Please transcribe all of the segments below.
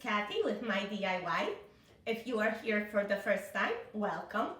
Kathy with My DIY. If you are here for the first time, welcome.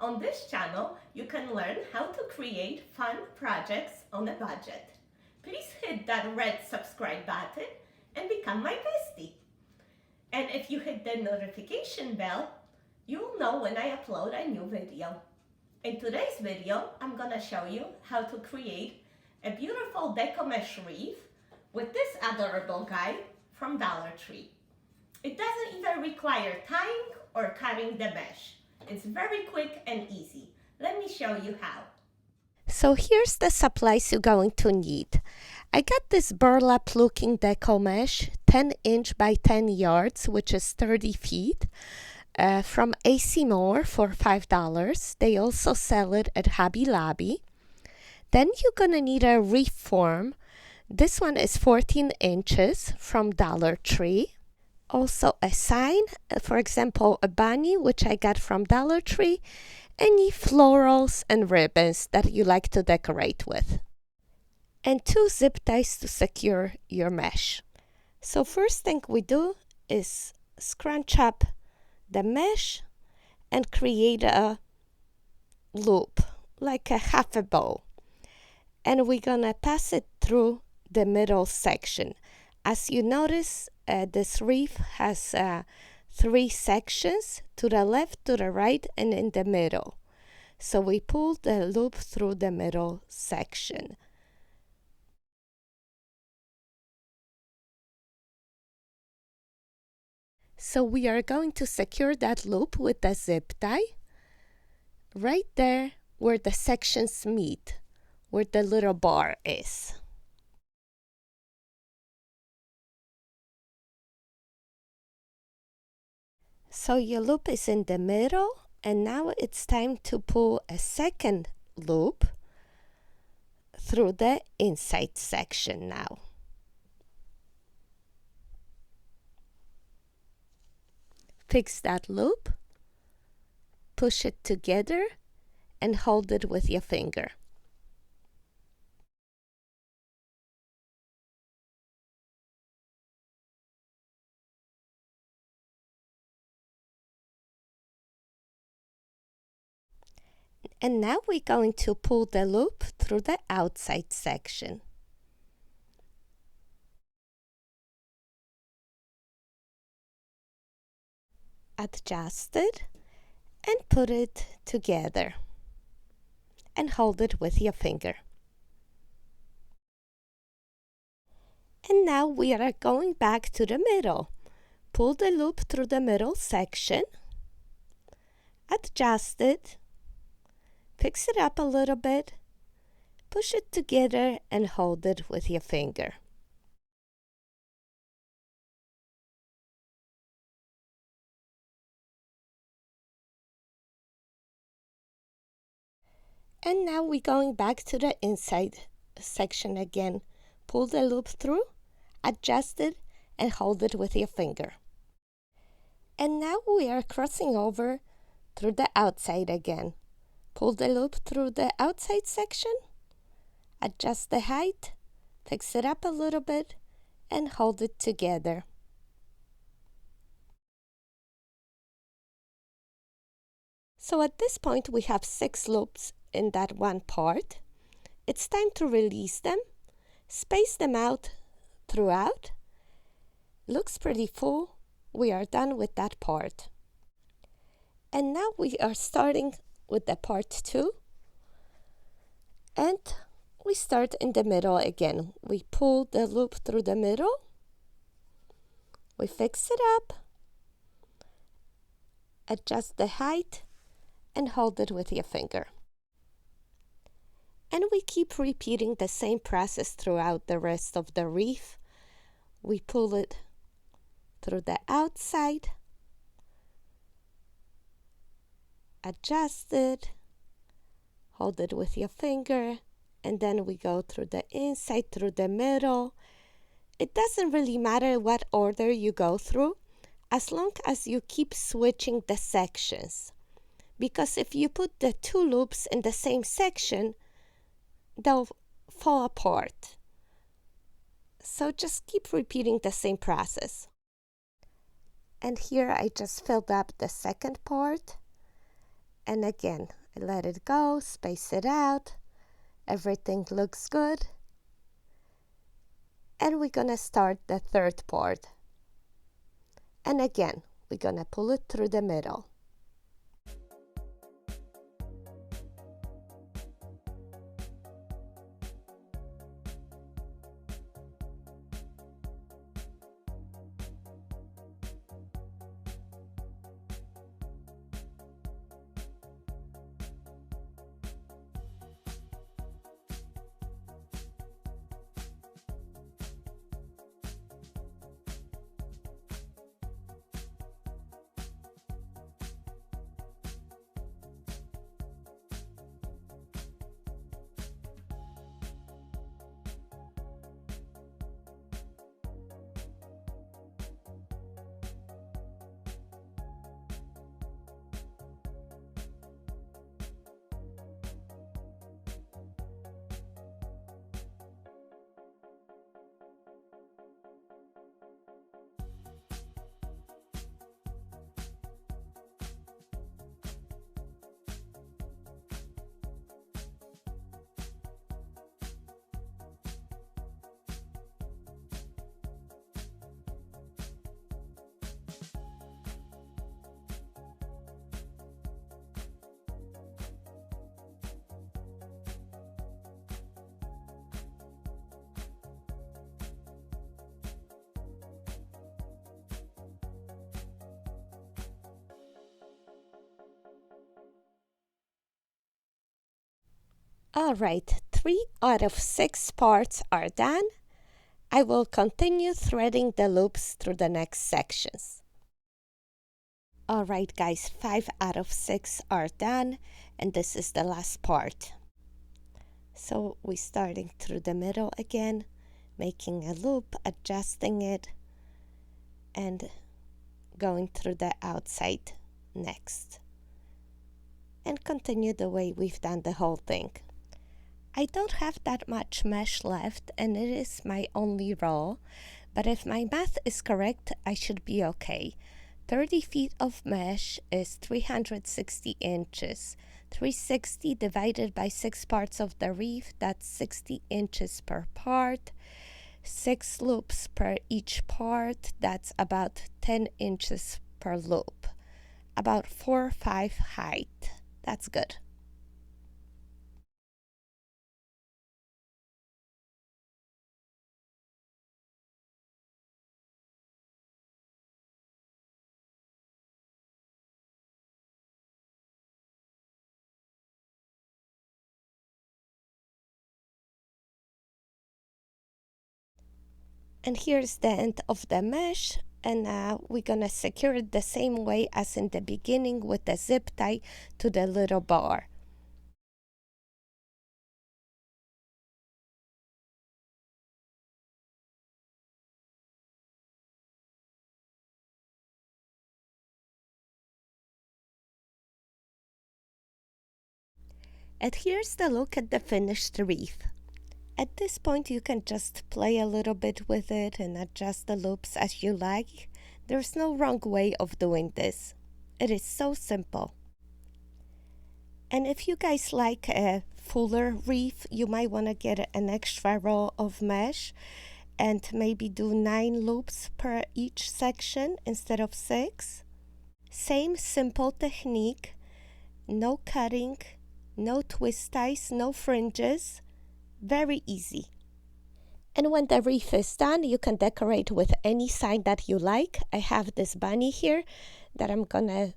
On this channel, you can learn how to create fun projects on a budget. Please hit that red subscribe button and become my bestie. And if you hit the notification bell, you'll know when I upload a new video. In today's video, I'm gonna show you how to create a beautiful deco mesh wreath with this adorable guy from Dollar Tree. It doesn't even require tying or cutting the mesh. It's very quick and easy. Let me show you how. So here's the supplies you're going to need. I got this burlap looking deco mesh, 10-inch by 10 yards, which is 30 feet, from AC Moore for $5. They also sell it at Hobby Lobby. Then you're gonna need a wreath form. This one is 14 inches from Dollar Tree. Also a sign, for example, a bunny, which I got from Dollar Tree. Any florals and ribbons that you like to decorate with. And 2 zip ties to secure your mesh. So first thing we do is scrunch up the mesh and create a loop, like a half a bow. And we're gonna pass it through the middle section. As you notice, this wreath has 3 sections, to the left, to the right, and in the middle. So we pull the loop through the middle section. So we are going to secure that loop with a zip tie right there where the sections meet, where the little bar is. So your loop is in the middle, and now it's time to pull a second loop through the inside section now. Fix that loop, push it together, and hold it with your finger. And now we're going to pull the loop through the outside section. Adjust it and put it together. And hold it with your finger. And now we are going back to the middle. Pull the loop through the middle section. Adjust it. Fix it up a little bit, push it together, and hold it with your finger. And now we're going back to the inside section again. Pull the loop through, adjust it, and hold it with your finger. And now we are crossing over through the outside again. Pull the loop through the outside section, adjust the height, fix it up a little bit, and hold it together. So at this point we have 6 loops in that one part. It's time to release them, space them out throughout. Looks pretty full. We are done with that part. And now we are starting with the part 2, and we start in the middle again. We pull the loop through the middle, we fix it up, adjust the height, and hold it with your finger. And we keep repeating the same process throughout the rest of the wreath. We pull it through the outside, adjust it, hold it with your finger, and then we go through the inside, through the middle. It doesn't really matter what order you go through, as long as you keep switching the sections. Because if you put the 2 loops in the same section, they'll fall apart. So just keep repeating the same process. And here I just filled up the second part. And again, I let it go, space it out. Everything looks good. And we're gonna start the third part. And again, we're gonna pull it through the middle. All right, 3 out of 6 parts are done. I will continue threading the loops through the next sections. All right, guys, 5 out of 6 are done, and this is the last part. So we're starting through the middle again, making a loop, adjusting it, and going through the outside next. And continue the way we've done the whole thing. I don't have that much mesh left, and it is my only roll, but if my math is correct, I should be okay. 30 feet of mesh is 360 inches. 360 divided by 6 parts of the wreath, that's 60 inches per part. 6 loops per each part, that's about 10 inches per loop. About 4 or 5 height. That's good. And here's the end of the mesh, and we're gonna secure it the same way as in the beginning with the zip tie to the little bar. And here's the look at the finished wreath. At this point you can just play a little bit with it and adjust the loops as you like. There's no wrong way of doing this. It is so simple. And if you guys like a fuller wreath, you might want to get an extra roll of mesh and maybe do 9 loops per each section instead of 6. Same simple technique, no cutting, no twist ties, no fringes, very easy. And when the wreath is done, you can decorate with any sign that you like. I have this bunny here that I'm gonna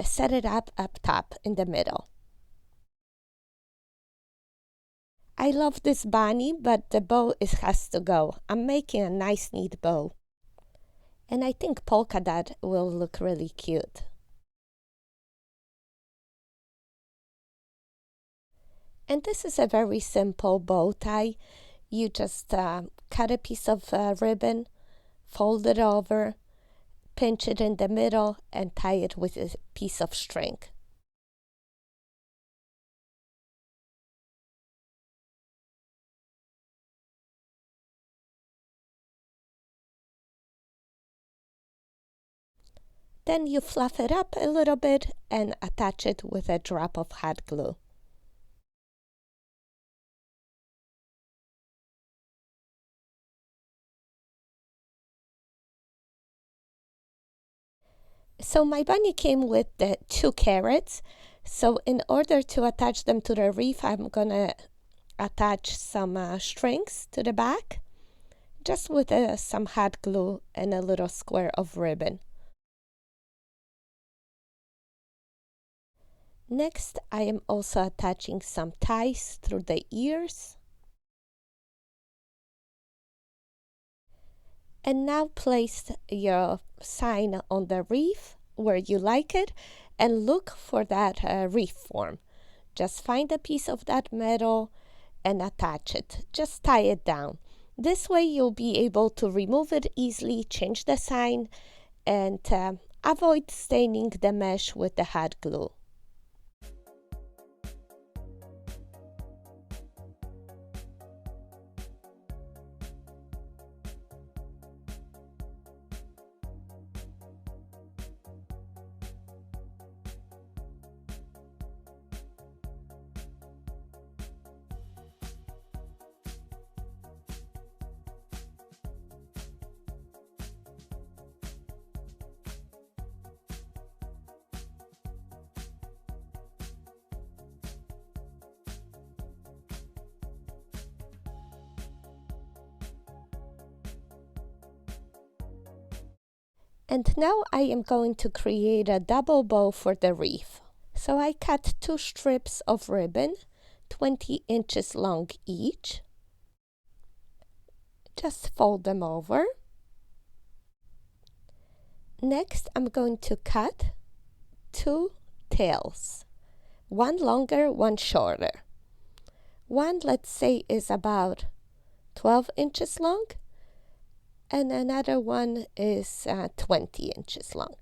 set it up top in the middle. I love this bunny, but the bow has to go. I'm making a nice neat bow. And I think polka dot will look really cute. And this is a very simple bow tie. You just cut a piece of ribbon, fold it over, pinch it in the middle, and tie it with a piece of string. Then you fluff it up a little bit and attach it with a drop of hot glue. So my bunny came with the 2 carrots. So in order to attach them to the wreath, I'm gonna attach some strings to the back, just with some hot glue and a little square of ribbon. Next, I am also attaching some ties through the ears. And now place your sign on the wreath where you like it and look for that wreath form. Just find a piece of that metal and attach it. Just tie it down. This way you'll be able to remove it easily, change the sign, and avoid staining the mesh with the hot glue. And now I am going to create a double bow for the wreath. So I cut 2 strips of ribbon, 20 inches long each. Just fold them over. Next, I'm going to cut 2 tails, one longer, one shorter. One, let's say, is about 12 inches long, and another one is 20 inches long.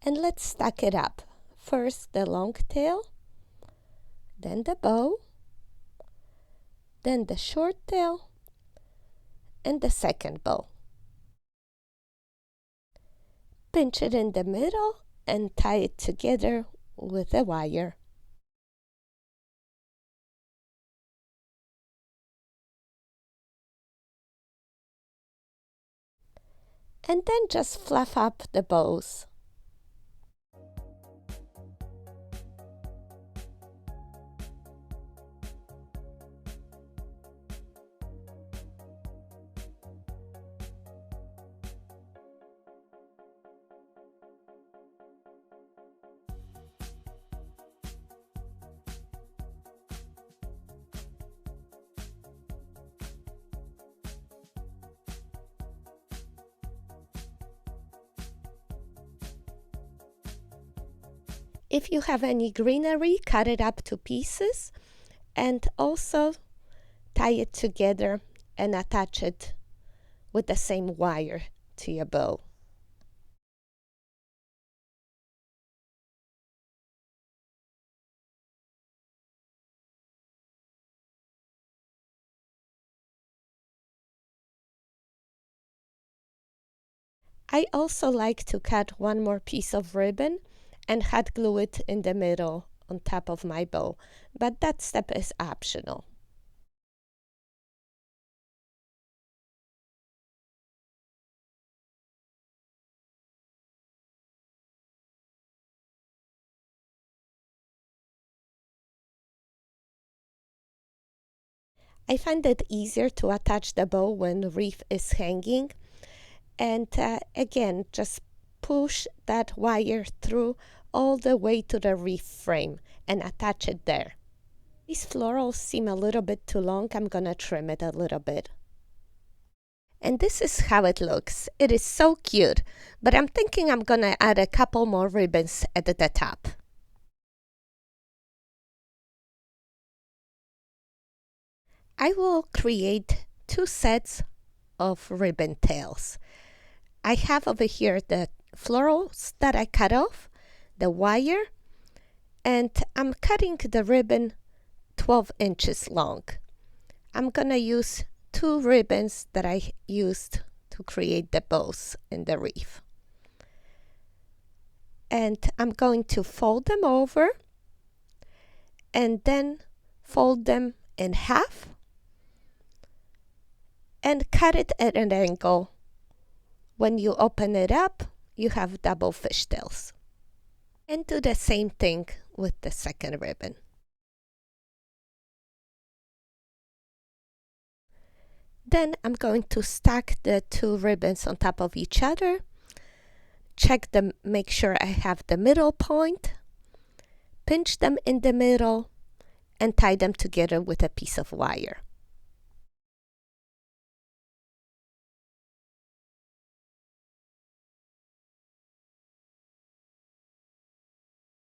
And let's stack it up. First the long tail, then the bow, then the short tail, and the second bow. Pinch it in the middle and tie it together with a wire. And then just fluff up the bows. If you have any greenery, cut it up to pieces and also tie it together and attach it with the same wire to your bow. I also like to cut one more piece of ribbon and hot glue it in the middle on top of my bow, but that step is optional. I find it easier to attach the bow when the wreath is hanging, and again, just push that wire through all the way to the wreath frame and attach it there. These florals seem a little bit too long. I'm gonna trim it a little bit. And this is how it looks. It is so cute, but I'm thinking I'm gonna add a couple more ribbons at the top. I will create 2 sets of ribbon tails. I have over here the florals that I cut off, the wire, and I'm cutting the ribbon 12 inches long. I'm gonna use 2 ribbons that I used to create the bows in the wreath. And I'm going to fold them over and then fold them in half and cut it at an angle. When you open it up, you have double fishtails. And do the same thing with the second ribbon. Then I'm going to stack the two ribbons on top of each other. Check them, make sure I have the middle point. Pinch them in the middle and tie them together with a piece of wire.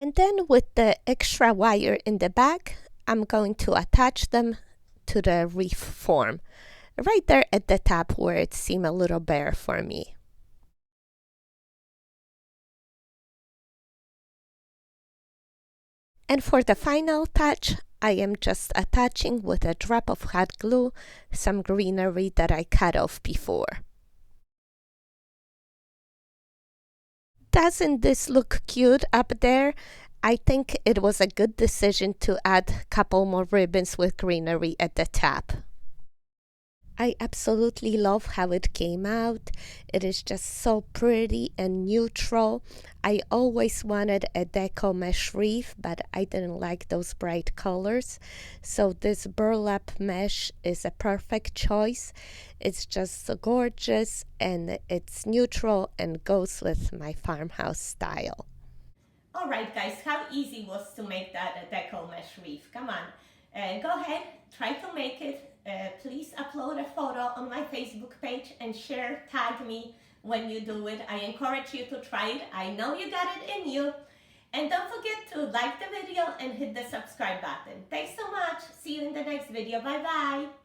And then with the extra wire in the back, I'm going to attach them to the wreath form, right there at the top where it seemed a little bare for me. And for the final touch, I am just attaching with a drop of hot glue some greenery that I cut off before. Doesn't this look cute up there? I think it was a good decision to add a couple more ribbons with greenery at the top. I absolutely love how it came out. It is just so pretty and neutral. I always wanted a deco mesh wreath, but I didn't like those bright colors. So this burlap mesh is a perfect choice. It's just so gorgeous and it's neutral and goes with my farmhouse style. Alright guys, how easy it was to make that deco mesh wreath. Come on, go ahead, try to make it. Please upload a photo on my Facebook page and share, tag me when you do it. I encourage you to try it. I know you got it in you. And don't forget to like the video and hit the subscribe button. Thanks so much. See you in the next video. Bye bye.